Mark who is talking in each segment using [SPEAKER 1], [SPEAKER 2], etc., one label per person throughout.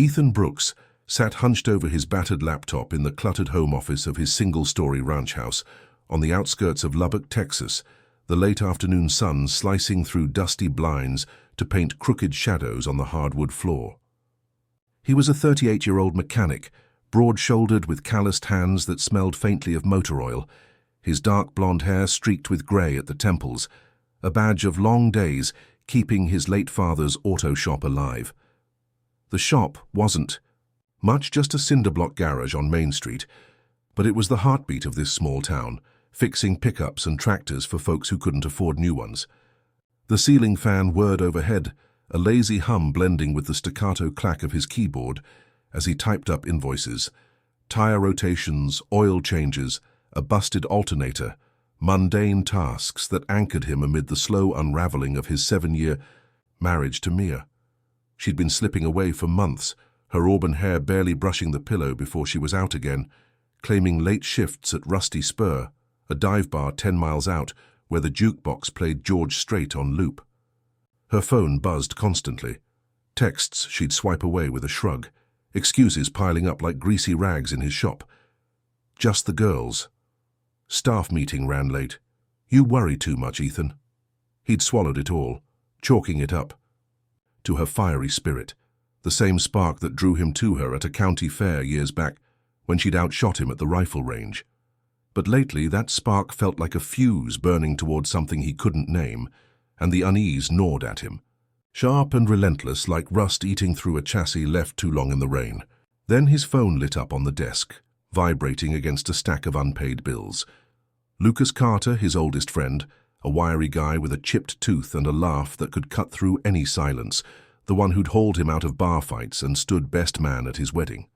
[SPEAKER 1] Ethan Brooks sat hunched over his battered laptop in the cluttered home office of his single-story ranch house on the outskirts of Lubbock, Texas, the late afternoon sun slicing through dusty blinds to paint crooked shadows on the hardwood floor. He was a 38-year-old mechanic, broad-shouldered with calloused hands that smelled faintly of motor oil, his dark blonde hair streaked with grey at the temples, a badge of long days keeping his late father's auto shop alive. The shop wasn't much just a cinder-block garage on Main Street, but it was the heartbeat of this small town, fixing pickups and tractors for folks who couldn't afford new ones. The ceiling fan whirred overhead, a lazy hum blending with the staccato clack of his keyboard as he typed up invoices, tire rotations, oil changes, a busted alternator, mundane tasks that anchored him amid the slow unraveling of his 7-year marriage to Mia. She'd been slipping away for months, her auburn hair barely brushing the pillow before she was out again, claiming late shifts at Rusty Spur, a dive bar 10 miles out where the jukebox played George Strait on loop. Her phone buzzed constantly. Texts she'd swipe away with a shrug, excuses piling up like greasy rags in his shop. Just the girls. Staff meeting ran late. You worry too much, Ethan. He'd swallowed it all, chalking it up to her fiery spirit, the same spark that drew him to her at a county fair years back when she'd outshot him at the rifle range. But lately that spark felt like a fuse burning towards something he couldn't name, and the unease gnawed at him, sharp and relentless like rust eating through a chassis left too long in the rain. Then his phone lit up on the desk, vibrating against a stack of unpaid bills. Lucas Carter, his oldest friend, a wiry guy with a chipped tooth and a laugh that could cut through any silence, the one who'd hauled him out of bar fights and stood best man at his wedding.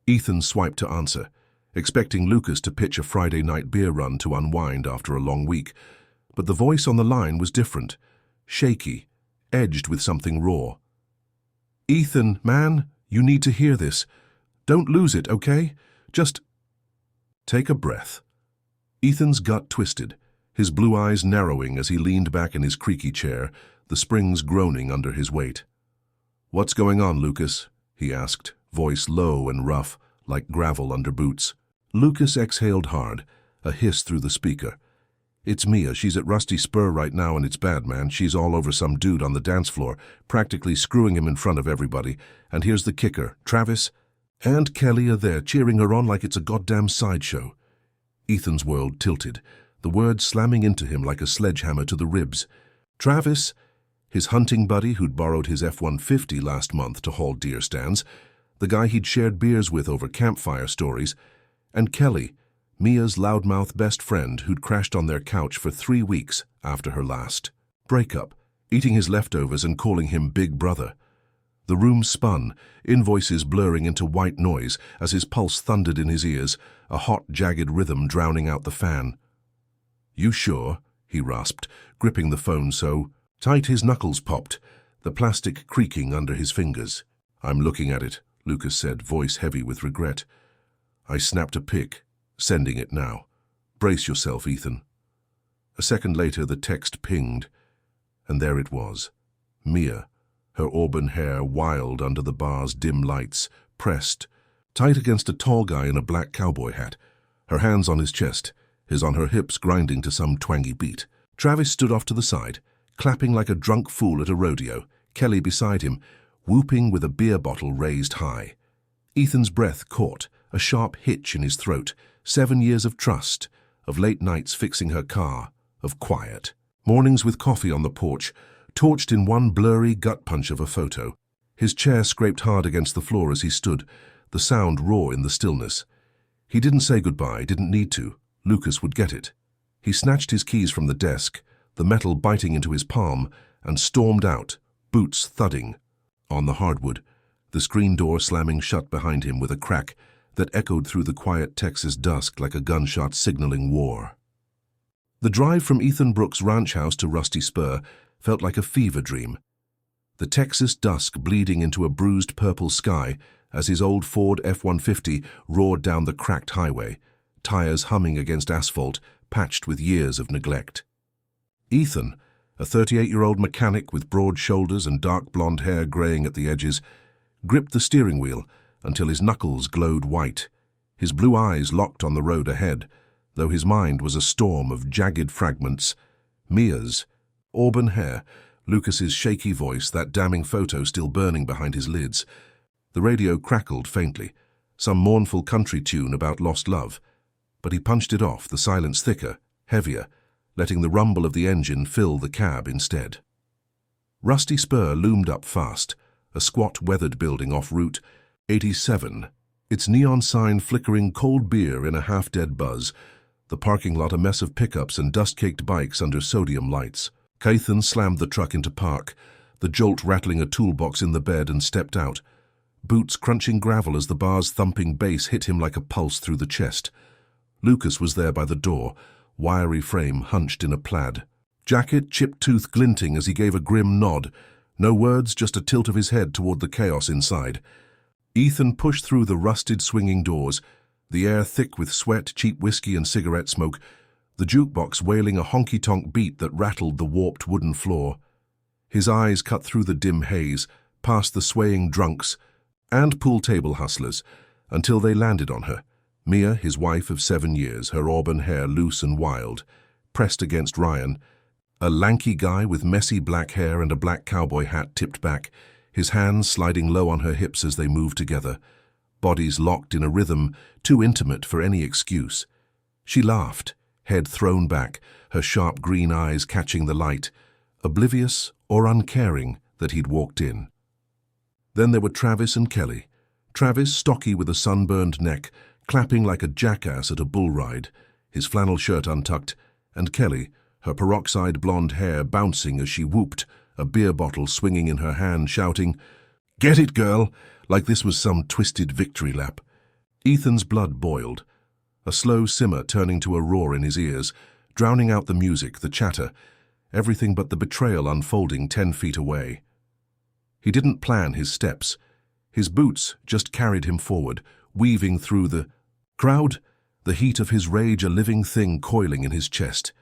[SPEAKER 1] Ethan swiped to answer, expecting Lucas to pitch a Friday night beer run to unwind after a long week, but the voice on the line was different, shaky, edged with something raw. Ethan, man, you need to hear this. Don't lose it, okay? Just take a breath. Ethan's gut twisted, his blue eyes narrowing as he leaned back in his creaky chair, the springs groaning under his weight. What's going on, Lucas? He asked, voice low and rough, like gravel under boots. Lucas exhaled hard, a hiss through the speaker. It's Mia. She's at Rusty Spur right now and it's bad, man. She's all over some dude on the dance floor, practically screwing him in front of everybody. And here's the kicker. Travis and Kelly are there, cheering her on like it's a goddamn sideshow. Ethan's world tilted, the words slamming into him like a sledgehammer to the ribs. Travis, his hunting buddy who'd borrowed his F-150 last month to haul deer stands, the guy he'd shared beers with over campfire stories, and Kelly, Mia's loudmouth best friend who'd crashed on their couch for 3 weeks after her last breakup, eating his leftovers and calling him Big Brother. The room spun, invoices blurring into white noise as his pulse thundered in his ears, a hot, jagged rhythm drowning out the fan. You sure? He rasped, gripping the phone so tight his knuckles popped, the plastic creaking under his fingers. I'm looking at it, Lucas said, voice heavy with regret. I snapped a pic, sending it now. Brace yourself, Ethan. A second later, the text pinged, and there it was. Mia, her auburn hair wild under the bar's dim lights, pressed, tight against a tall guy in a black cowboy hat, her hands on his chest, his on her hips grinding to some twangy beat. Travis stood off to the side, clapping like a drunk fool at a rodeo, Kelly beside him, whooping with a beer bottle raised high. Ethan's breath caught, a sharp hitch in his throat. 7 years of trust, of late nights fixing her car, of quiet. Mornings with coffee on the porch, torched in one blurry gut punch of a photo. His chair scraped hard against the floor as he stood, the sound raw in the stillness. He didn't say goodbye, didn't need to. Lucas would get it. He snatched his keys from the desk, the metal biting into his palm, and stormed out, boots thudding on the hardwood, the screen door slamming shut behind him with a crack that echoed through the quiet Texas dusk like a gunshot signaling war. The drive from Ethan Brooks' ranch house to Rusty Spur felt like a fever dream. The Texas dusk bleeding into a bruised purple sky as his old Ford F-150 roared down the cracked highway, tires humming against asphalt patched with years of neglect. Ethan, a 38-year-old mechanic with broad shoulders and dark blonde hair graying at the edges, gripped the steering wheel until his knuckles glowed white. His blue eyes locked on the road ahead, though his mind was a storm of jagged fragments. Mia's auburn hair, Lucas's shaky voice, that damning photo still burning behind his lids. The radio crackled faintly, some mournful country tune about lost love, but he punched it off, the silence thicker, heavier, letting the rumble of the engine fill the cab instead. Rusty Spur loomed up fast, a squat, weathered building off Route 87, its neon sign flickering cold beer in a half-dead buzz, the parking lot a mess of pickups and dust-caked bikes under sodium lights. Cathan slammed the truck into park, the jolt rattling a toolbox in the bed, and stepped out, boots crunching gravel as the bar's thumping bass hit him like a pulse through the chest. Lucas was there by the door, wiry frame hunched in a plaid jacket, chipped tooth glinting as he gave a grim nod. No words, just a tilt of his head toward the chaos inside. Ethan pushed through the rusted swinging doors, the air thick with sweat, cheap whiskey and cigarette smoke, the jukebox wailing a honky-tonk beat that rattled the warped wooden floor. His eyes cut through the dim haze, past the swaying drunks and pool table hustlers, until they landed on her. Mia, his wife of 7 years, her auburn hair loose and wild, pressed against Ryan, a lanky guy with messy black hair and a black cowboy hat tipped back, his hands sliding low on her hips as they moved together, bodies locked in a rhythm too intimate for any excuse. She laughed, head thrown back, her sharp green eyes catching the light, oblivious or uncaring that he'd walked in. Then there were Travis and Kelly. Travis, stocky with a sunburned neck, clapping like a jackass at a bull ride, his flannel shirt untucked, and Kelly, her peroxide blonde hair bouncing as she whooped, a beer bottle swinging in her hand, shouting, "Get it, girl!" like this was some twisted victory lap. Ethan's blood boiled, a slow simmer turning to a roar in his ears, drowning out the music, the chatter, everything but the betrayal unfolding 10 feet away. He didn't plan his steps. His boots just carried him forward, weaving through the crowd, the heat of his rage a living thing coiling in his chest.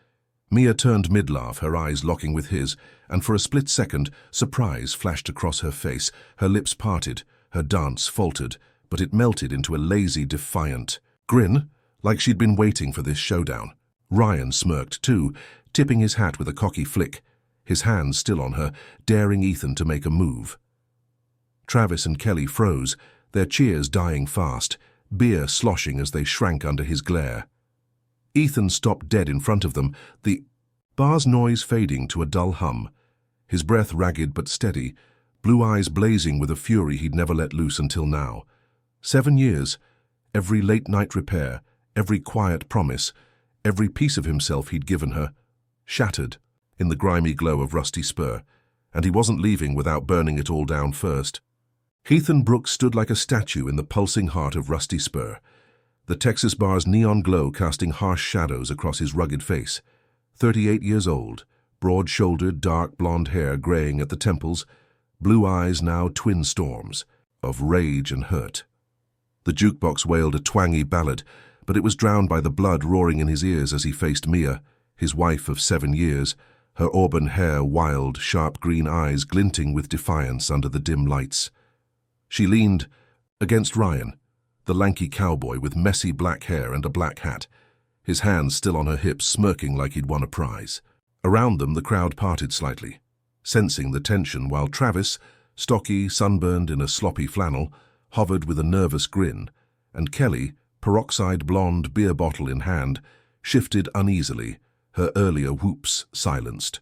[SPEAKER 1] Mia turned mid-laugh, her eyes locking with his, and for a split second, surprise flashed across her face. Her lips parted, her dance faltered, but it melted into a lazy, defiant grin, like she'd been waiting for this showdown. Ryan smirked too, tipping his hat with a cocky flick, his hands still on her, daring Ethan to make a move. Travis and Kelly froze, their cheers dying fast, beer sloshing as they shrank under his glare. Ethan stopped dead in front of them, the bar's noise fading to a dull hum, his breath ragged but steady, blue eyes blazing with a fury he'd never let loose until now. 7 years, every late-night repair, every quiet promise, every piece of himself he'd given her, shattered in the grimy glow of Rusty Spur, and he wasn't leaving without burning it all down first. Ethan Brooks stood like a statue in the pulsing heart of Rusty Spur, the Texas bar's neon glow casting harsh shadows across his rugged face. 38 years old, broad-shouldered, dark blonde hair graying at the temples, blue eyes now twin storms of rage and hurt. The jukebox wailed a twangy ballad, but it was drowned by the blood roaring in his ears as he faced Mia, his wife of 7 years, her auburn hair wild, sharp green eyes glinting with defiance under the dim lights. She leaned against Ryan, the lanky cowboy with messy black hair and a black hat, his hands still on her hips, smirking like he'd won a prize. Around them the crowd parted slightly, sensing the tension, while Travis, stocky, sunburned in a sloppy flannel, hovered with a nervous grin, and Kelly, peroxide blonde, beer bottle in hand, shifted uneasily, her earlier whoops silenced.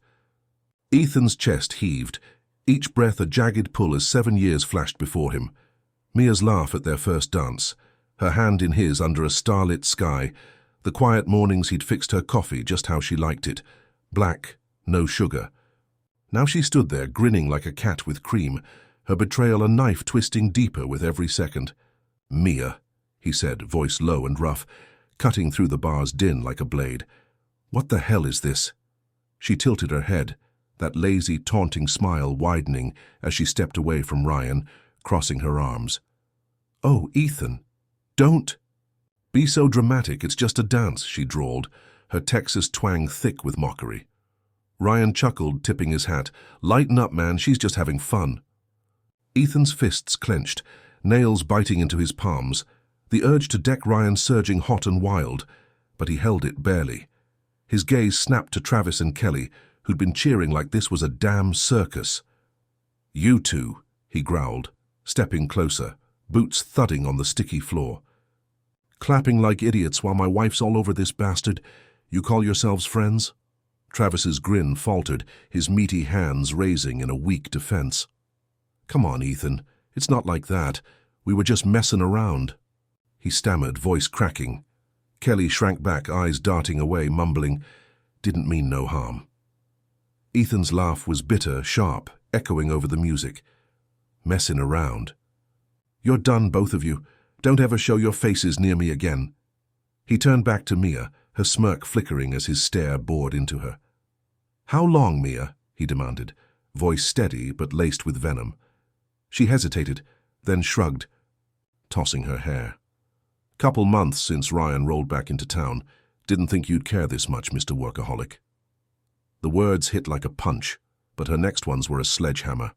[SPEAKER 1] Ethan's chest heaved, each breath a jagged pull as 7 years flashed before him. Mia's laugh at their first dance, her hand in his under a starlit sky, the quiet mornings he'd fixed her coffee just how she liked it, black, no sugar. Now she stood there, grinning like a cat with cream, her betrayal a knife twisting deeper with every second. "Mia," he said, voice low and rough, cutting through the bar's din like a blade. "What the hell is this?" She tilted her head, that lazy, taunting smile widening as she stepped away from Ryan, crossing her arms. "Oh, Ethan, don't be so dramatic, it's just a dance," she drawled, her Texas twang thick with mockery. Ryan chuckled, tipping his hat. "Lighten up, man, she's just having fun." Ethan's fists clenched, nails biting into his palms, the urge to deck Ryan surging hot and wild, but he held it barely. His gaze snapped to Travis and Kelly, who'd been cheering like this was a damn circus. "You two," he growled, stepping closer, boots thudding on the sticky floor. "Clapping like idiots while my wife's all over this bastard. You call yourselves friends?" Travis's grin faltered, his meaty hands raising in a weak defense. "Come on, Ethan. It's not like that. We were just messing around," he stammered, voice cracking. Kelly shrank back, eyes darting away, mumbling, "Didn't mean no harm." Ethan's laugh was bitter, sharp, echoing over the music. "Messing around. You're done, both of you. Don't ever show your faces near me again." He turned back to Mia, her smirk flickering as his stare bored into her. "How long, Mia?" he demanded, voice steady but laced with venom. She hesitated, then shrugged, tossing her hair. "Couple months since Ryan rolled back into town. Didn't think you'd care this much, Mr. Workaholic." The words hit like a punch, but her next ones were a sledgehammer.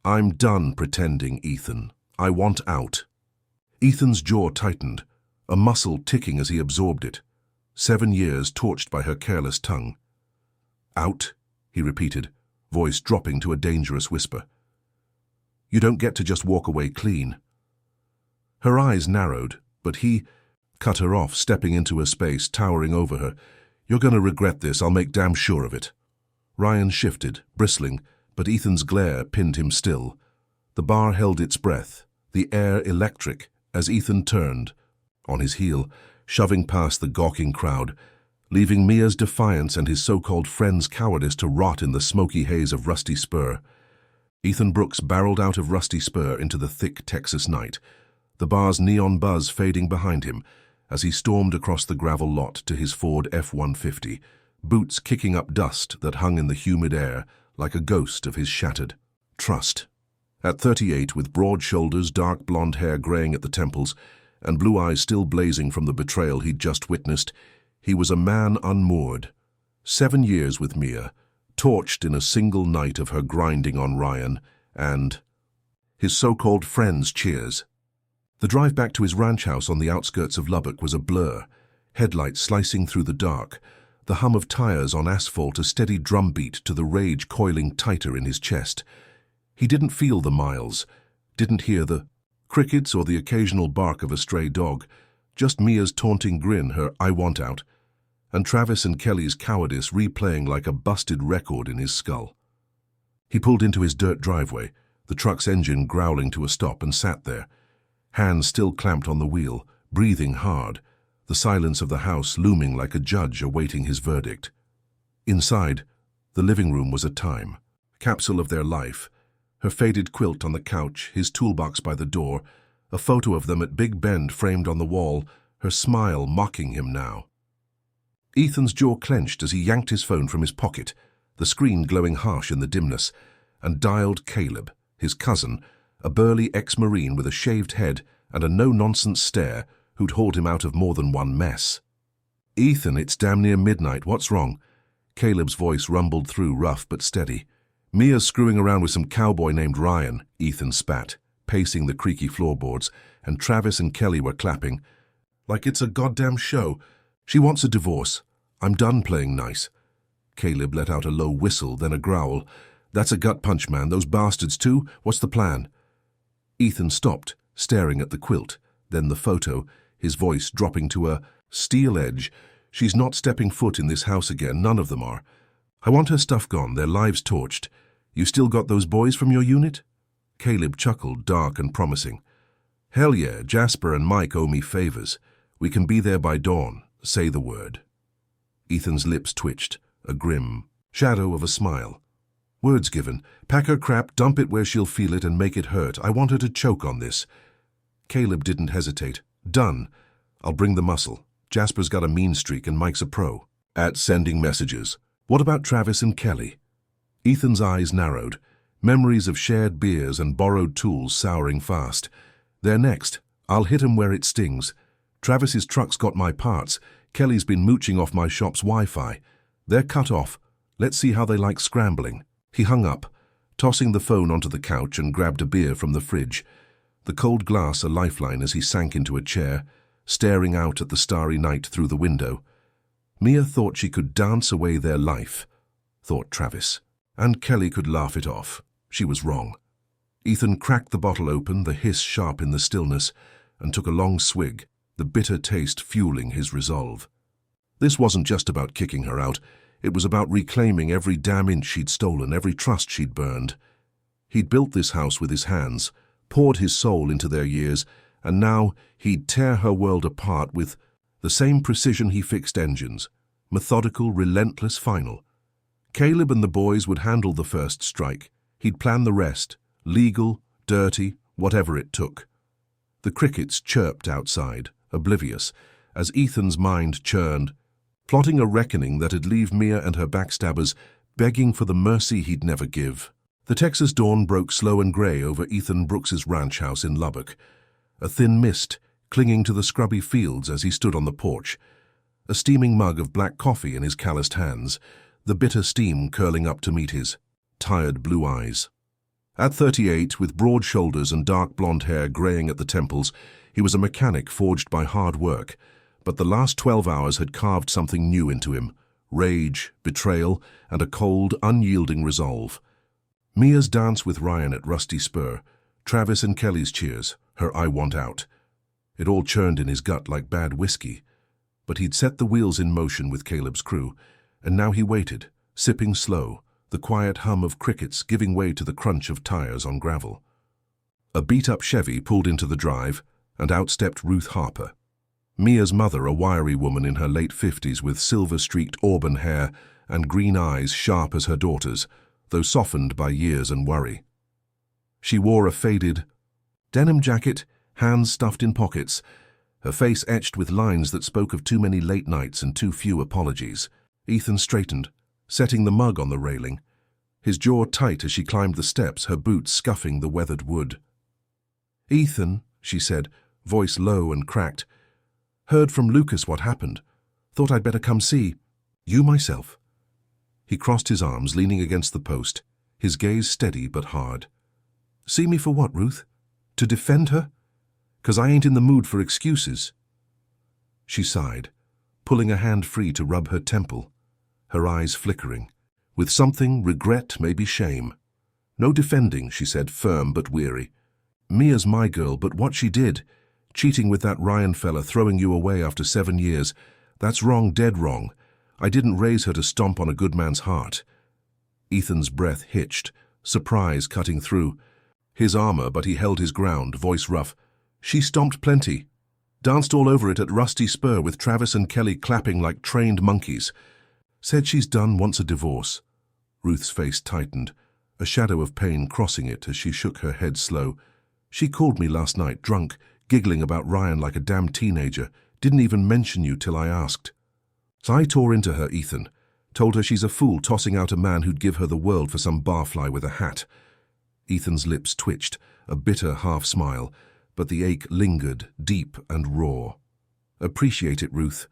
[SPEAKER 1] "I'm done pretending, Ethan. I want out." Ethan's jaw tightened, a muscle ticking as he absorbed it. 7 years torched by her careless tongue. "Out," he repeated, voice dropping to a dangerous whisper. "You don't get to just walk away clean." Her eyes narrowed, but he cut her off, stepping into her space, towering over her. "You're going to regret this, I'll make damn sure of it." Ryan shifted, bristling, but Ethan's glare pinned him still. The bar held its breath, the air electric, as Ethan turned, on his heel, shoving past the gawking crowd, leaving Mia's defiance and his so-called friend's cowardice to rot in the smoky haze of Rusty Spur. Ethan Brooks barreled out of Rusty Spur into the thick Texas night, the bar's neon buzz fading behind him as he stormed across the gravel lot to his Ford F-150, boots kicking up dust that hung in the humid air like a ghost of his shattered trust. At 38, with broad shoulders, dark blonde hair graying at the temples, and blue eyes still blazing from the betrayal he'd just witnessed, he was a man unmoored. 7 years with Mia, torched in a single night of her grinding on Ryan, and his so-called friends' cheers. The drive back to his ranch house on the outskirts of Lubbock was a blur, headlights slicing through the dark, the hum of tires on asphalt a steady drumbeat to the rage coiling tighter in his chest. He didn't feel the miles, didn't hear the crickets or the occasional bark of a stray dog, just Mia's taunting grin, her "I want out," and Travis and Kelly's cowardice replaying like a busted record in his skull. He pulled into his dirt driveway, the truck's engine growling to a stop, and sat there, hands still clamped on the wheel, breathing hard, the silence of the house looming like a judge awaiting his verdict. Inside, the living room was a time capsule of their life, her faded quilt on the couch, his toolbox by the door, a photo of them at Big Bend framed on the wall, her smile mocking him now. Ethan's jaw clenched as he yanked his phone from his pocket, the screen glowing harsh in the dimness, and dialed Caleb, his cousin, a burly ex-Marine with a shaved head and a no-nonsense stare who'd hauled him out of more than one mess. "Ethan, it's damn near midnight. What's wrong?" Caleb's voice rumbled through, rough but steady. "Mia's screwing around with some cowboy named Ryan," Ethan spat, pacing the creaky floorboards, and Travis and Kelly were clapping. "Like it's a goddamn show. She wants a divorce. I'm done playing nice." Caleb let out a low whistle, then a growl. "That's a gut punch, man. Those bastards too? What's the plan?" Ethan stopped, staring at the quilt, then the photo, his voice dropping to a steel edge. "She's not stepping foot in this house again, none of them are. I want her stuff gone, their lives torched. You still got those boys from your unit?" Caleb chuckled, dark and promising. "Hell yeah, Jasper and Mike owe me favors. We can be there by dawn. Say the word." Ethan's lips twitched, a grim shadow of a smile. "Words given. Pack her crap, dump it where she'll feel it, and make it hurt. I want her to choke on this." Caleb didn't hesitate. "Done. I'll bring the muscle. Jasper's got a mean streak and Mike's a pro at sending messages. What about Travis and Kelly?" Ethan's eyes narrowed, memories of shared beers and borrowed tools souring fast. "They're next. I'll hit 'em where it stings. Travis's truck's got my parts. Kelly's been mooching off my shop's Wi-Fi. They're cut off. Let's see how they like scrambling." He hung up, tossing the phone onto the couch and grabbed a beer from the fridge, the cold glass a lifeline as he sank into a chair, staring out at the starry night through the window. Mia thought she could dance away their life, thought Travis, and Kelly could laugh it off. She was wrong. Ethan cracked the bottle open, the hiss sharp in the stillness, and took a long swig, the bitter taste fueling his resolve. This wasn't just about kicking her out. It was about reclaiming every damn inch she'd stolen, every trust she'd burned. He'd built this house with his hands, poured his soul into their years, and now he'd tear her world apart with the same precision he fixed engines. Methodical, relentless, final. Caleb and the boys would handle the first strike. He'd plan the rest, legal, dirty, whatever it took. The crickets chirped outside, oblivious, as Ethan's mind churned, plotting a reckoning that'd leave Mia and her backstabbers begging for the mercy he'd never give. The Texas dawn broke slow and grey over Ethan Brooks's ranch house in Lubbock, a thin mist clinging to the scrubby fields as he stood on the porch, a steaming mug of black coffee in his calloused hands, the bitter steam curling up to meet his tired blue eyes. At 38, with broad shoulders and dark blonde hair greying at the temples, he was a mechanic forged by hard work, but the last 12 hours had carved something new into him: rage, betrayal, and a cold, unyielding resolve. Mia's dance with Ryan at Rusty Spur, Travis and Kelly's cheers, her "I want out." It all churned in his gut like bad whiskey. But he'd set the wheels in motion with Caleb's crew, and now he waited, sipping slow, the quiet hum of crickets giving way to the crunch of tires on gravel. A beat-up Chevy pulled into the drive, and out stepped Ruth Harper. Mia's mother, a wiry woman in her late 50s with silver-streaked auburn hair and green eyes sharp as her daughter's, though softened by years and worry. She wore a faded denim jacket, hands stuffed in pockets, her face etched with lines that spoke of too many late nights and too few apologies. Ethan straightened, setting the mug on the railing, his jaw tight as she climbed the steps, her boots scuffing the weathered wood. "Ethan," she said, voice low and cracked, "heard from Lucas what happened. Thought I'd better come see you myself." He crossed his arms, leaning against the post, his gaze steady but hard. "See me for what, Ruth? To defend her? 'Cause I ain't in the mood for excuses." She sighed, pulling a hand free to rub her temple, her eyes flickering, with something, regret, maybe shame. "No defending," she said, firm but weary. "Mia's my girl, but what she did, cheating with that Ryan fella, throwing you away after 7 years, that's wrong, dead wrong. I didn't raise her to stomp on a good man's heart." Ethan's breath hitched, surprise cutting through. His armor, but he held his ground, voice rough. "She stomped plenty. Danced all over it at Rusty Spur with Travis and Kelly clapping like trained monkeys. Said she's done, wants a divorce." Ruth's face tightened, a shadow of pain crossing it as she shook her head slow. "She called me last night, drunk, giggling about Ryan like a damn teenager. Didn't even mention you till I asked." So I tore into her, Ethan. Told her she's a fool tossing out a man who'd give her the world for some barfly with a hat. Ethan's lips twitched, a bitter half-smile, but the ache lingered, deep and raw. "Appreciate it, Ruth.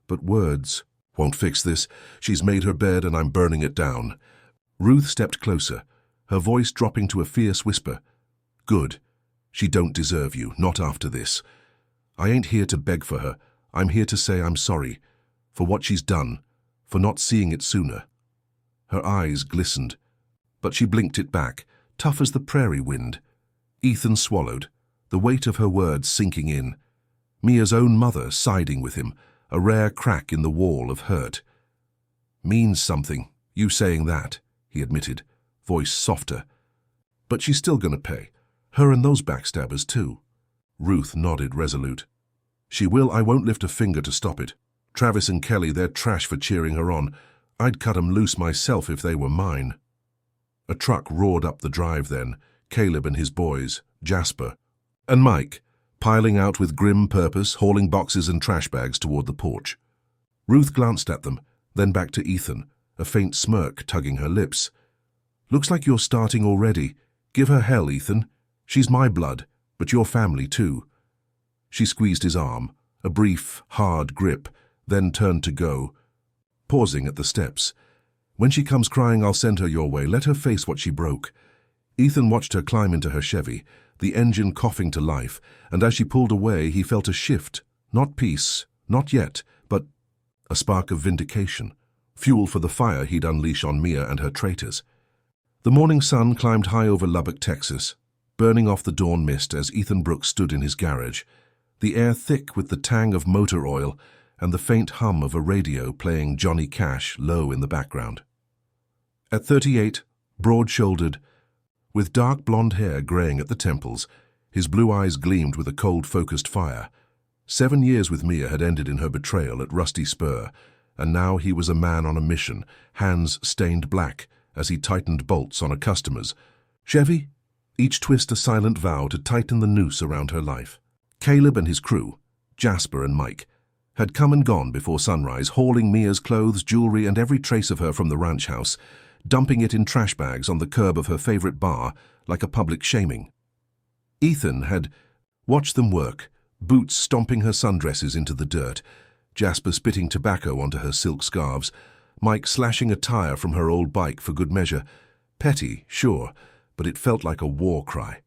[SPEAKER 1] But words won't fix this. She's made her bed and I'm burning it down." Ruth stepped closer, her voice dropping to a fierce whisper. "Good. She don't deserve you, not after this. I ain't here to beg for her. I'm here to say I'm sorry. For what she's done, for not seeing it sooner." Her eyes glistened, but she blinked it back, tough as the prairie wind. Ethan swallowed, the weight of her words sinking in. Mia's own mother siding with him, a rare crack in the wall of hurt. "Means something, you saying that," he admitted, voice softer. "But she's still gonna pay. Her and those backstabbers too." Ruth nodded resolute. "She will. I won't lift a finger to stop it. Travis and Kelly, they're trash for cheering her on. I'd cut 'em loose myself if they were mine." A truck roared up the drive then, Caleb and his boys, Jasper and Mike, piling out with grim purpose, hauling boxes and trash bags toward the porch. Ruth glanced at them, then back to Ethan, a faint smirk tugging her lips. "Looks like you're starting already. Give her hell, Ethan. She's my blood, but your family too." She squeezed his arm, a brief, hard grip, then turned to go, pausing at the steps. When she comes crying, I'll send her your way. Let her face what she broke. Ethan watched her climb into her Chevy, the engine coughing to life, and as she pulled away, he felt a shift. Not peace, not yet, but a spark of vindication. Fuel for the fire he'd unleash on Mia and her traitors. The morning sun climbed high over Lubbock, Texas, burning off the dawn mist as Ethan Brooks stood in his garage, the air thick with the tang of motor oil and the faint hum of a radio playing Johnny Cash low in the background. At 38, broad-shouldered, with dark blonde hair graying at the temples, his blue eyes gleamed with a cold, focused fire. 7 years with Mia had ended in her betrayal at Rusty Spur, and now he was a man on a mission, hands stained black as he tightened bolts on a customer's Chevy, each twist a silent vow to tighten the noose around her life. Caleb and his crew, Jasper and Mike, had come and gone before sunrise, hauling Mia's clothes, jewelry, and every trace of her from the ranch house, dumping it in trash bags on the curb of her favorite bar like a public shaming. Ethan had watched them work, Boots stomping her sundresses into the dirt, Jasper spitting tobacco onto her silk scarves, Mike slashing a tire from her old bike for good measure. Petty, sure, but it felt like a war cry.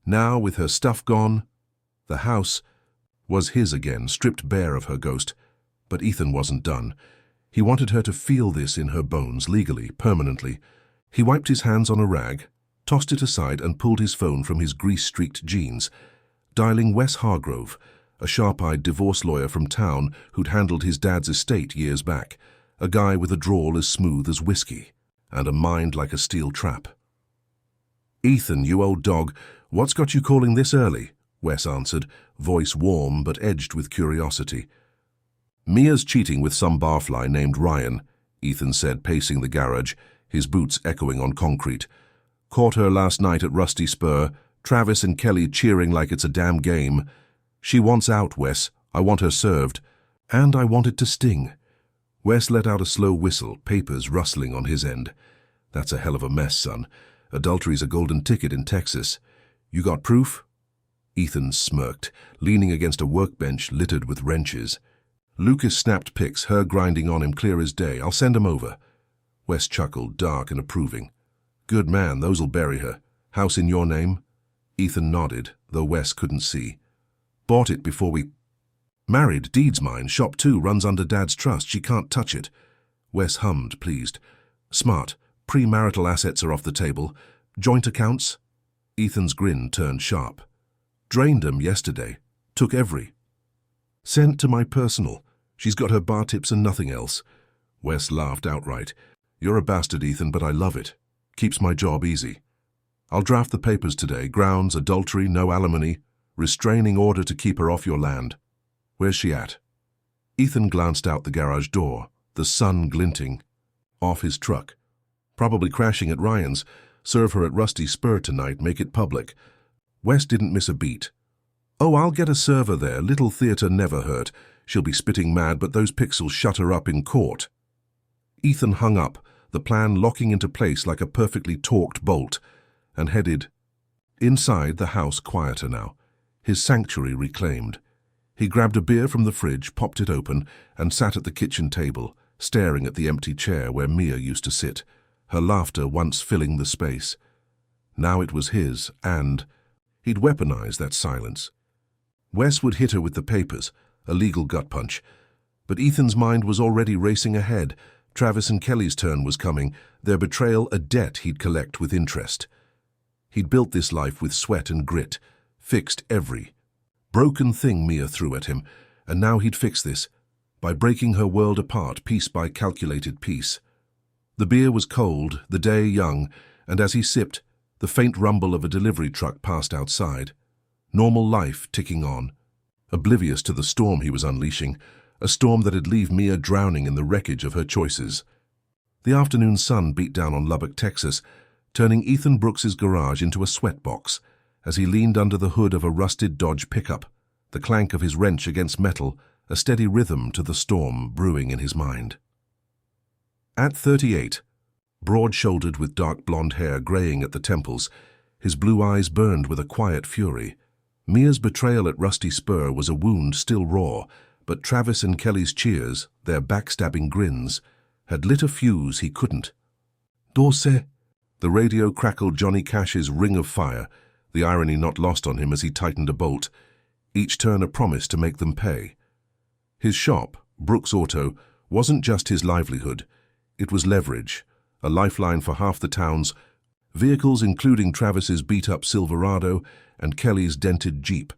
[SPEAKER 1] Now, with her stuff gone, the house was his again, stripped bare of her ghost. But Ethan wasn't done. He wanted her to feel this in her bones, legally, permanently. He wiped his hands on a rag, tossed it aside, and pulled his phone from his grease-streaked jeans, dialing Wes Hargrove, a sharp-eyed divorce lawyer from town who'd handled his dad's estate years back, a guy with a drawl as smooth as whiskey, and a mind like a steel trap. "Ethan, you old dog, what's got you calling this early?" Wes answered, voice warm but edged with curiosity. "Mia's cheating with some barfly named Ryan," Ethan said, pacing the garage, his boots echoing on concrete. "Caught her last night at Rusty Spur, Travis and Kelly cheering like it's a damn game. She wants out, Wes. I want her served. And I want it to sting." Wes let out a slow whistle, papers rustling on his end. "That's a hell of a mess, son. Adultery's a golden ticket in Texas. You got proof?" Ethan smirked, leaning against a workbench littered with wrenches. Lucas snapped pics, her grinding on him clear as day. "I'll send 'em over." Wes chuckled, dark and approving. "Good man, those'll bury her. House in your name?" Ethan nodded, though Wes couldn't see. "Bought it before we married. Deed's mine. Shop too. Runs under Dad's trust. She can't touch it." Wes hummed, pleased. "Smart. Premarital assets are off the table. Joint accounts?" Ethan's grin turned sharp. "Drained 'em yesterday. Took every. Sent to my personal. She's got her bar tips and nothing else." Wes laughed outright. "You're a bastard, Ethan, but I love it. Keeps my job easy. I'll draft the papers today. Grounds, adultery, no alimony, restraining order to keep her off your land. Where's she at?" Ethan glanced out the garage door, the sun glinting. Off his truck. "Probably crashing at Ryan's. Serve her at Rusty Spur tonight, make it public." Wes didn't miss a beat. "Oh, I'll get a server there. Little theater never hurt. She'll be spitting mad, but those pixels shut her up in court." Ethan hung up, the plan locking into place like a perfectly torqued bolt, and headed inside, the house quieter now, his sanctuary reclaimed. He grabbed a beer from the fridge, popped it open, and sat at the kitchen table, staring at the empty chair where Mia used to sit, her laughter once filling the space. Now it was his, and he'd weaponized that silence. Wes would hit her with the papers, a legal gut punch. But Ethan's mind was already racing ahead. Travis and Kelly's turn was coming, their betrayal a debt he'd collect with interest. He'd built this life with sweat and grit, fixed every broken thing Mia threw at him, and now he'd fix this, by breaking her world apart piece by calculated piece. The beer was cold, the day young, and as he sipped, the faint rumble of a delivery truck passed outside. Normal life ticking on, oblivious to the storm he was unleashing, a storm that'd leave Mia drowning in the wreckage of her choices. The afternoon sun beat down on Lubbock, Texas, turning Ethan Brooks's garage into a sweatbox as he leaned under the hood of a rusted Dodge pickup, the clank of his wrench against metal, a steady rhythm to the storm brewing in his mind. At 38, broad-shouldered with dark blonde hair graying at the temples, his blue eyes burned with a quiet fury. Mia's betrayal at Rusty Spur was a wound still raw, but Travis and Kelly's cheers, their backstabbing grins, had lit a fuse he couldn't. Dorset. The radio crackled Johnny Cash's Ring of Fire, the irony not lost on him as he tightened a bolt, each turn a promise to make them pay. His shop, Brooks Auto, wasn't just his livelihood. It was leverage, a lifeline for half the town's vehicles, including Travis's beat-up Silverado and Kelly's dented Jeep,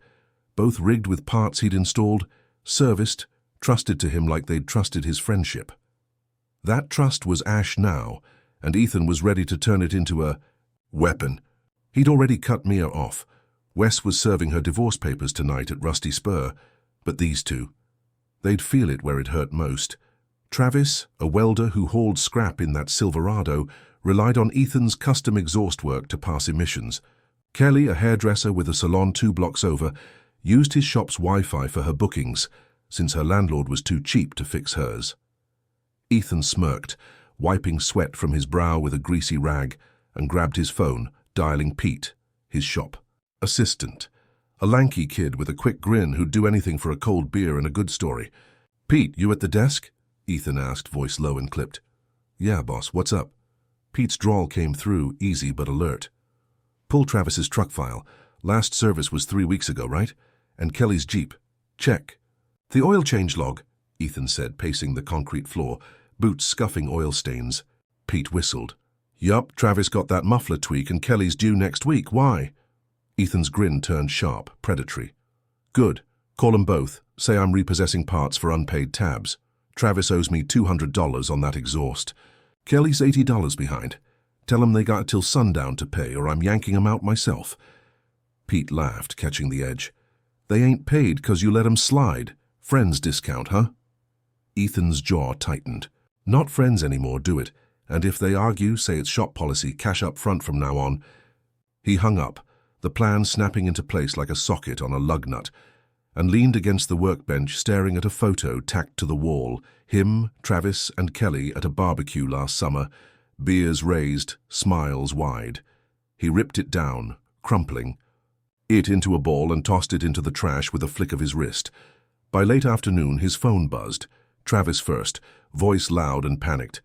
[SPEAKER 1] both rigged with parts he'd installed, serviced, trusted to him like they'd trusted his friendship. That trust was ash now, and Ethan was ready to turn it into a weapon. He'd already cut Mia off. Wes was serving her divorce papers tonight at Rusty Spur, but these two, they'd feel it where it hurt most. Travis, a welder who hauled scrap in that Silverado, relied on Ethan's custom exhaust work to pass emissions. Kelly, a hairdresser with a salon 2 blocks over, used his shop's Wi-Fi for her bookings, since her landlord was too cheap to fix hers. Ethan smirked, wiping sweat from his brow with a greasy rag, and grabbed his phone, dialing Pete, his shop assistant, a lanky kid with a quick grin who'd do anything for a cold beer and a good story. "Pete, you at the desk?" Ethan asked, voice low and clipped. "Yeah, boss, what's up?" Pete's drawl came through, easy but alert. "Pull Travis's truck file. Last service was 3 weeks ago, right? And Kelly's Jeep. Check." "The oil change log," Ethan said, pacing the concrete floor, boots scuffing oil stains. Pete whistled. "Yup, Travis got that muffler tweak and Kelly's due next week. Why?" Ethan's grin turned sharp, predatory. "Good. Call them both. Say I'm repossessing parts for unpaid tabs. Travis owes me $200 on that exhaust. Kelly's $80 behind. Tell him they got till sundown to pay or I'm yanking 'em out myself." Pete laughed, catching the edge. "They ain't paid 'cause you let 'em slide. Friends discount, huh?" Ethan's jaw tightened. "Not friends anymore, do it. And if they argue, say it's shop policy, cash up front from now on." He hung up, the plan snapping into place like a socket on a lug nut, and leaned against the workbench staring at a photo tacked to the wall, him, Travis, and Kelly at a barbecue last summer, beers raised, smiles wide. He ripped it down, crumpling it into a ball and tossed it into the trash with a flick of his wrist. By late afternoon, his phone buzzed. Travis first, voice loud and panicked.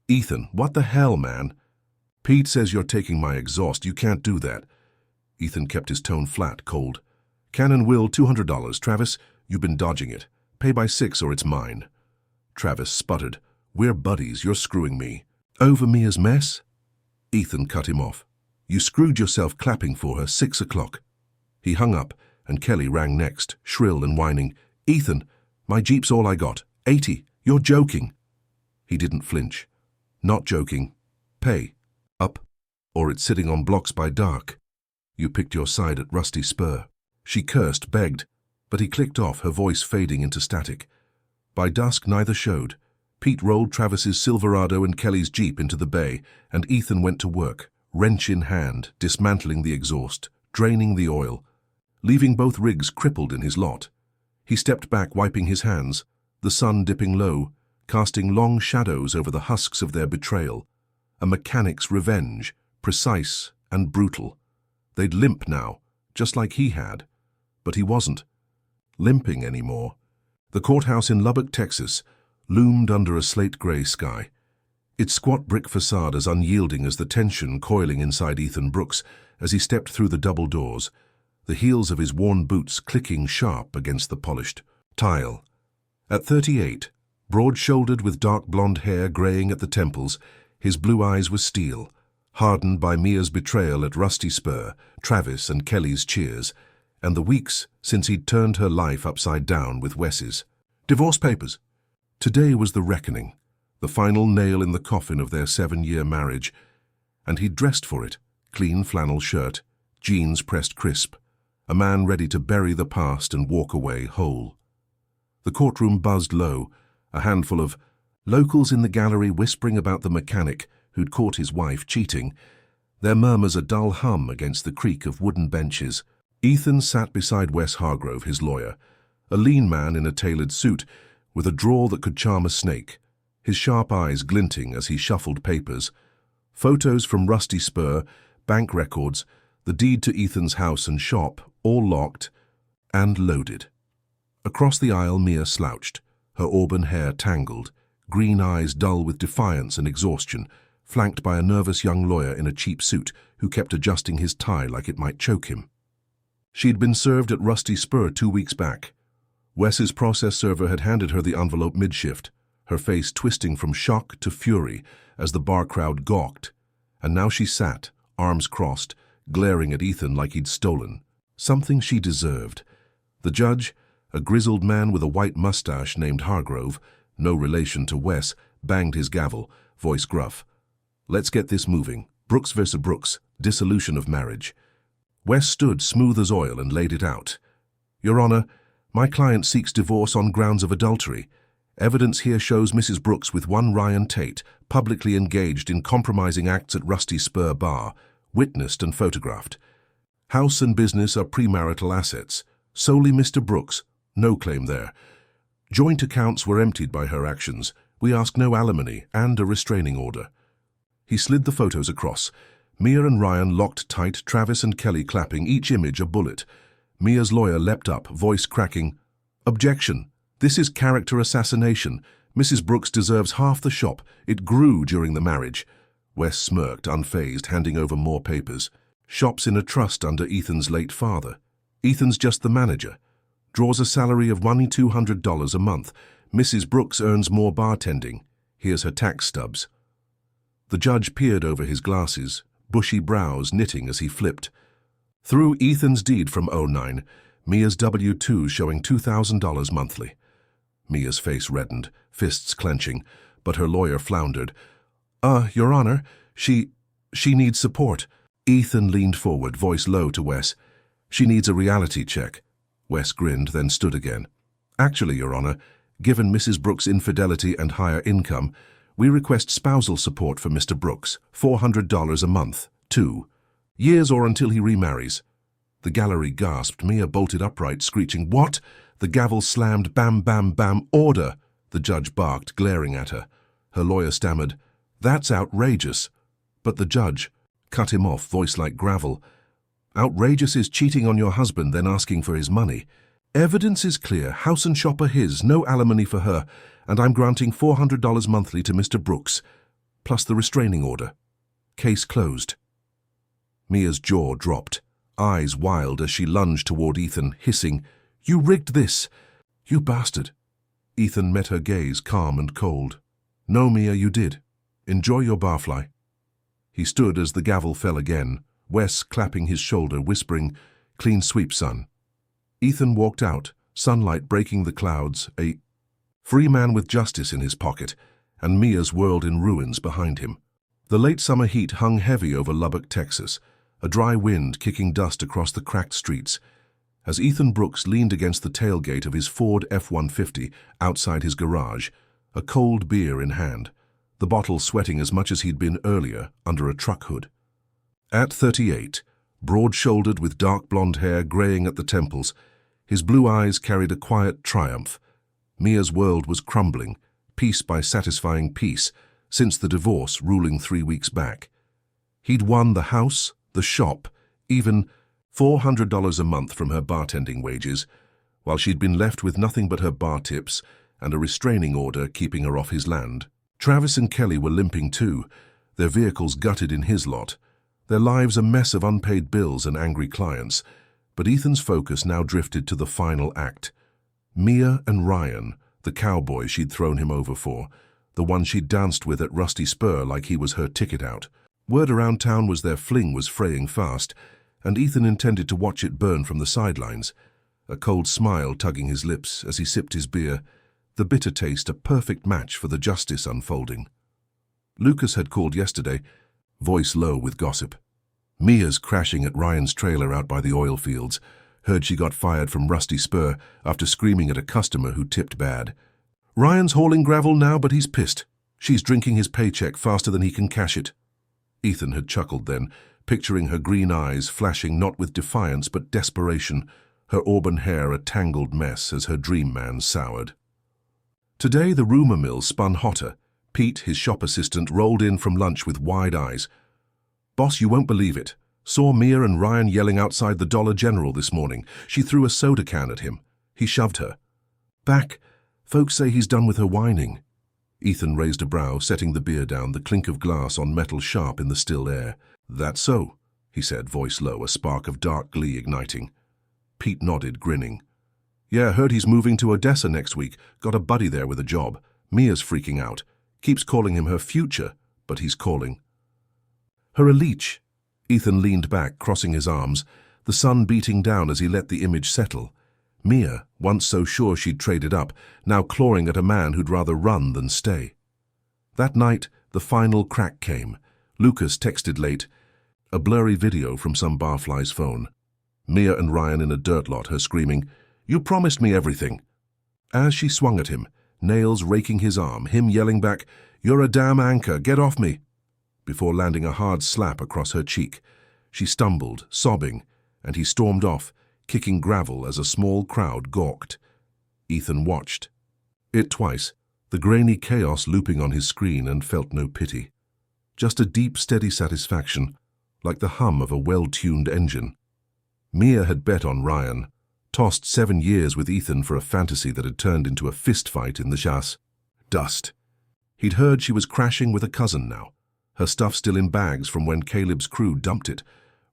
[SPEAKER 1] "Ethan, what the hell, man?" "Pete says you're taking my exhaust. You can't do that." Ethan kept his tone flat, cold. "Can and will $200, Travis. You've been dodging it. Pay by 6 or it's mine." Travis sputtered. "We're buddies. You're screwing me." "Over Mia's mess?" Ethan cut him off. "You screwed yourself clapping for her 6 o'clock. He hung up, and Kelly rang next, shrill and whining. "Ethan, my Jeep's all I got. 80. You're joking." He didn't flinch. "Not joking. Pay. Up. Or it's sitting on blocks by dark. You picked your side at Rusty Spur." She cursed, begged, but he clicked off, her voice fading into static. By dusk, neither showed. Pete rolled Travis's Silverado and Kelly's Jeep into the bay, and Ethan went to work, wrench in hand, dismantling the exhaust, draining the oil, leaving both rigs crippled in his lot. He stepped back, wiping his hands, the sun dipping low, casting long shadows over the husks of their betrayal. A mechanic's revenge, precise and brutal. They'd limp now, just like he had. But he wasn't limping anymore. The courthouse in Lubbock, Texas, loomed under a slate-gray sky, its squat brick facade as unyielding as the tension coiling inside Ethan Brooks as he stepped through the double doors, the heels of his worn boots clicking sharp against the polished tile. At 38, broad-shouldered with dark blonde hair graying at the temples, his blue eyes were steel, hardened by Mia's betrayal at Rusty Spur, Travis and Kelly's cheers, and the weeks since he'd turned her life upside down with Wes's divorce papers. Today was the reckoning, the final nail in the coffin of their 7-year marriage, and he'd dressed for it, clean flannel shirt, jeans pressed crisp, a man ready to bury the past and walk away whole. The courtroom buzzed low, a handful of locals in the gallery whispering about the mechanic who'd caught his wife cheating, their murmurs a dull hum against the creak of wooden benches. Ethan sat beside Wes Hargrove, his lawyer, a lean man in a tailored suit, with a drawl that could charm a snake, his sharp eyes glinting as he shuffled papers. Photos from Rusty Spur, bank records, the deed to Ethan's house and shop, all locked and loaded. Across the aisle Mia slouched, her auburn hair tangled, green eyes dull with defiance and exhaustion, flanked by a nervous young lawyer in a cheap suit who kept adjusting his tie like it might choke him. She'd been served at Rusty Spur 2 weeks back. Wes's process server had handed her the envelope mid-shift, her face twisting from shock to fury as the bar crowd gawked, and now she sat, arms crossed, glaring at Ethan like he'd stolen. Something she deserved. The judge, a grizzled man with a white mustache named Hargrove, no relation to Wes, banged his gavel, voice gruff. "Let's get this moving. Brooks versus Brooks, dissolution of marriage." Wes stood smooth as oil and laid it out. "Your Honor, my client seeks divorce on grounds of adultery. Evidence here shows Mrs. Brooks with one Ryan Tate, publicly engaged in compromising acts at Rusty Spur Bar, witnessed and photographed. House and business are premarital assets. Solely Mr. Brooks, no claim there. Joint accounts were emptied by her actions. We ask no alimony and a restraining order." He slid the photos across. Mia and Ryan locked tight, Travis and Kelly clapping, each image a bullet. Mia's lawyer leapt up, voice cracking. "Objection. This is character assassination. Mrs. Brooks deserves half the shop. It grew during the marriage." Wes smirked, unfazed, handing over more papers. "Shop's in a trust under Ethan's late father. Ethan's just the manager. Draws a salary of $2,200 a month. Mrs. Brooks earns more bartending. Here's her tax stubs." The judge peered over his glasses, bushy brows knitting as he flipped. Through Ethan's deed from '09, Mia's W-2 showing $2,000 monthly. Mia's face reddened, fists clenching, but her lawyer floundered. Your Honor, she needs support." Ethan leaned forward, voice low to Wes. "She needs a reality check." Wes grinned, then stood again. "Actually, Your Honor, given Mrs. Brooks' infidelity and higher income, we request spousal support for Mr. Brooks, $400 a month, 2 years or until he remarries." The gallery gasped. Mia bolted upright, screeching, "What?" The gavel slammed. "Bam, bam, bam, order!" The judge barked, glaring at her. Her lawyer stammered, "That's outrageous." But the judge cut him off, voice like gravel. "Outrageous is cheating on your husband, then asking for his money. Evidence is clear. House and shop are his, no alimony for her, and I'm granting $400 monthly to Mr. Brooks, plus the restraining order. Case closed." Mia's jaw dropped, eyes wild as she lunged toward Ethan, hissing, "You rigged this! You bastard!" Ethan met her gaze, calm and cold. "No, Mia, you did. Enjoy your barfly." He stood as the gavel fell again, Wes clapping his shoulder, whispering, "Clean sweep, son." Ethan walked out, sunlight breaking the clouds, a free man with justice in his pocket, and Mia's world in ruins behind him. The late summer heat hung heavy over Lubbock, Texas, a dry wind kicking dust across the cracked streets. As Ethan Brooks leaned against the tailgate of his Ford F-150 outside his garage, a cold beer in hand, the bottle sweating as much as he'd been earlier under a truck hood. At 38, broad-shouldered with dark blonde hair graying at the temples, his blue eyes carried a quiet triumph. Mia's world was crumbling, piece by satisfying piece, since the divorce ruling 3 weeks back. He'd won the house, the shop, even $400 a month from her bartending wages, while she'd been left with nothing but her bar tips and a restraining order keeping her off his land. Travis and Kelly were limping too, their vehicles gutted in his lot, their lives a mess of unpaid bills and angry clients, but Ethan's focus now drifted to the final act. Mia and Ryan, the cowboy she'd thrown him over for, the one she'd danced with at Rusty Spur like he was her ticket out. Word around town was their fling was fraying fast, and Ethan intended to watch it burn from the sidelines, a cold smile tugging his lips as he sipped his beer, the bitter taste a perfect match for the justice unfolding. Lucas had called yesterday, voice low with gossip. Mia's crashing at Ryan's trailer out by the oil fields, heard she got fired from Rusty Spur after screaming at a customer who tipped bad. Ryan's hauling gravel now, but he's pissed. She's drinking his paycheck faster than he can cash it. Ethan had chuckled then, picturing her green eyes flashing not with defiance but desperation, her auburn hair a tangled mess as her dream man soured. Today the rumor mill spun hotter. Pete, his shop assistant, rolled in from lunch with wide eyes. "Boss, you won't believe it. Saw Mia and Ryan yelling outside the Dollar General this morning. She threw a soda can at him. He shoved her. Back. Folks say he's done with her whining." Ethan raised a brow, setting the beer down, the clink of glass on metal sharp in the still air. "That's so," he said, voice low, a spark of dark glee igniting. Pete nodded, grinning. "Yeah, heard he's moving to Odessa next week. Got a buddy there with a job. Mia's freaking out. Keeps calling him her future, but he's calling her a leech." Ethan leaned back, crossing his arms, the sun beating down as he let the image settle. Mia, once so sure she'd traded up, now clawing at a man who'd rather run than stay. That night, the final crack came. Lucas texted late, a blurry video from some barfly's phone. Mia and Ryan in a dirt lot, her screaming, "You promised me everything." As she swung at him, nails raking his arm, him yelling back, "You're a damn anchor, get off me," before landing a hard slap across her cheek. She stumbled, sobbing, and he stormed off, kicking gravel as a small crowd gawked. Ethan watched it twice, the grainy chaos looping on his screen, and felt no pity. Just a deep, steady satisfaction, like the hum of a well-tuned engine. Mia had bet on Ryan, tossed 7 years with Ethan for a fantasy that had turned into a fistfight in the chasse. Dust. He'd heard she was crashing with a cousin now, her stuff still in bags from when Caleb's crew dumped it,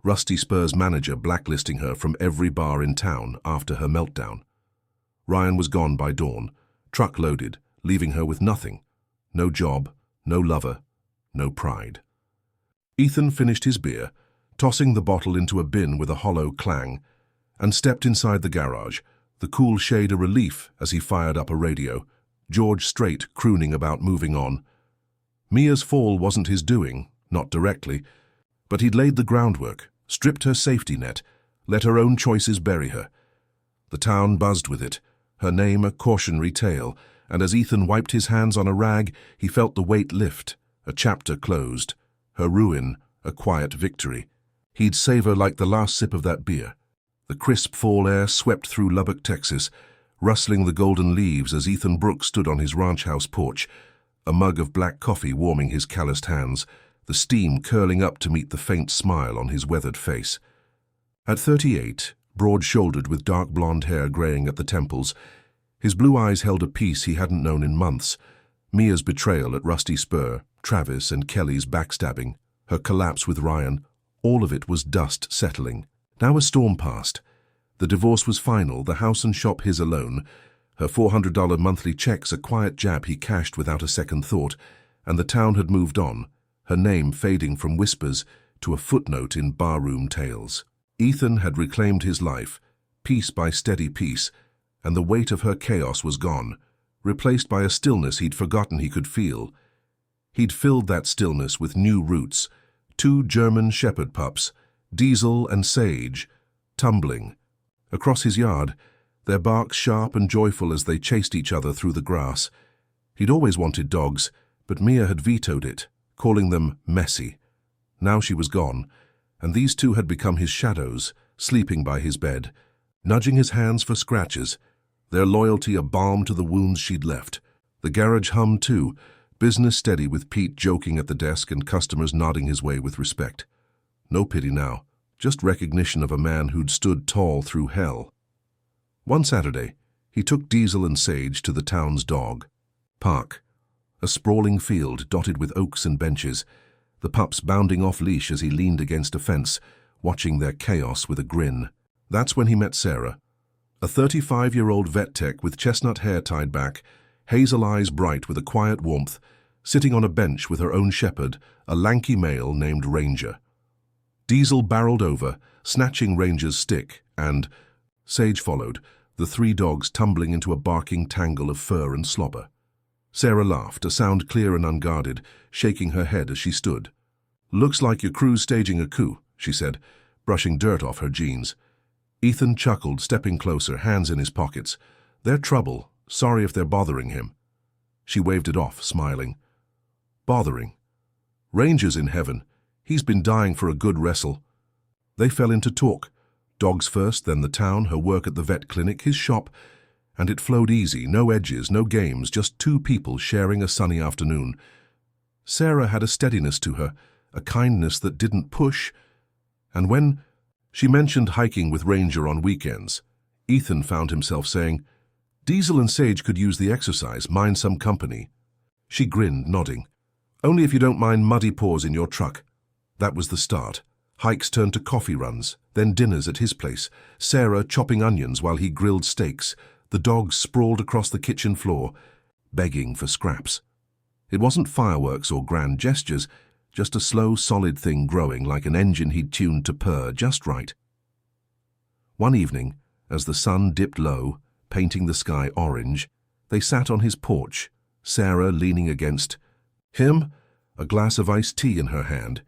[SPEAKER 1] Rusty Spur's manager blacklisting her from every bar in town after her meltdown. Ryan was gone by dawn, truck loaded, leaving her with nothing. No job, no lover, no pride. Ethan finished his beer, tossing the bottle into a bin with a hollow clang, and stepped inside the garage, the cool shade a relief as he fired up a radio, George Strait crooning about moving on. Mia's fall wasn't his doing, not directly, but he'd laid the groundwork, stripped her safety net, let her own choices bury her. The town buzzed with it, her name a cautionary tale, and as Ethan wiped his hands on a rag, he felt the weight lift, a chapter closed, her ruin a quiet victory. He'd savor like the last sip of that beer. The crisp fall air swept through Lubbock, Texas, rustling the golden leaves as Ethan Brooks stood on his ranch house porch, a mug of black coffee warming his calloused hands, the steam curling up to meet the faint smile on his weathered face. At 38, broad-shouldered with dark blonde hair graying at the temples, his blue eyes held a peace he hadn't known in months. Mia's betrayal at Rusty Spur, Travis and Kelly's backstabbing, her collapse with Ryan, all of it was dust settling. Now a storm passed. The divorce was final, the house and shop his alone, her $400 monthly checks a quiet jab he cashed without a second thought, and the town had moved on, her name fading from whispers to a footnote in barroom tales. Ethan had reclaimed his life, piece by steady piece, and the weight of her chaos was gone, replaced by a stillness he'd forgotten he could feel. He'd filled that stillness with new roots, 2 German shepherd pups, Diesel and Sage, tumbling. Across his yard, their barks sharp and joyful as they chased each other through the grass. He'd always wanted dogs, but Mia had vetoed it, calling them messy. Now she was gone, and these 2 had become his shadows, sleeping by his bed, nudging his hands for scratches, their loyalty a balm to the wounds she'd left. The garage hummed too, business steady with Pete joking at the desk and customers nodding his way with respect. No pity now, just recognition of a man who'd stood tall through hell. One Saturday, he took Diesel and Sage to the town's dog park, a sprawling field dotted with oaks and benches, the pups bounding off leash as he leaned against a fence, watching their chaos with a grin. That's when he met Sarah, a 35-year-old vet tech with chestnut hair tied back, hazel eyes bright with a quiet warmth, sitting on a bench with her own shepherd, a lanky male named Ranger. Diesel barreled over, snatching Ranger's stick, and Sage followed, the 3 dogs tumbling into a barking tangle of fur and slobber. Sarah laughed, a sound clear and unguarded, shaking her head as she stood. "Looks like your crew's staging a coup," she said, brushing dirt off her jeans. Ethan chuckled, stepping closer, hands in his pockets. "They're trouble, sorry if they're bothering him." She waved it off, smiling. "Bothering? Ranger's in heaven. He's been dying for a good wrestle." They fell into talk. Dogs first, then the town, her work at the vet clinic, his shop, and it flowed easy, no edges, no games, just 2 people sharing a sunny afternoon. Sarah had a steadiness to her, a kindness that didn't push, and when she mentioned hiking with Ranger on weekends, Ethan found himself saying, "Diesel and Sage could use the exercise, mind some company." She grinned, nodding. Only if you don't mind muddy paws in your truck. That was the start. Hikes turned to coffee runs, then dinners at his place, Sarah chopping onions while he grilled steaks, the dogs sprawled across the kitchen floor, begging for scraps. It wasn't fireworks or grand gestures, just a slow, solid thing growing like an engine he'd tuned to purr just right. One evening, as the sun dipped low, painting the sky orange, they sat on his porch, Sarah leaning against him, a glass of iced tea in her hand,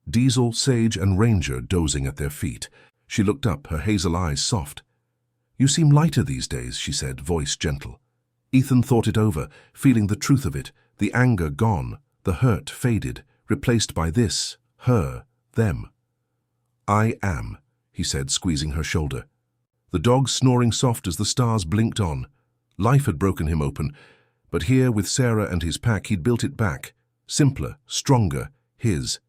[SPEAKER 1] Diesel, Sage, and Ranger dozing at their feet. She looked up, her hazel eyes soft. "You seem lighter these days," she said, voice gentle. Ethan thought it over, feeling the truth of it, the anger gone, the hurt faded, replaced by this, her, them. "I am," he said, squeezing her shoulder. The dog snoring soft as the stars blinked on. Life had broken him open, but here with Sarah and his pack he'd built it back. Simpler, stronger, his.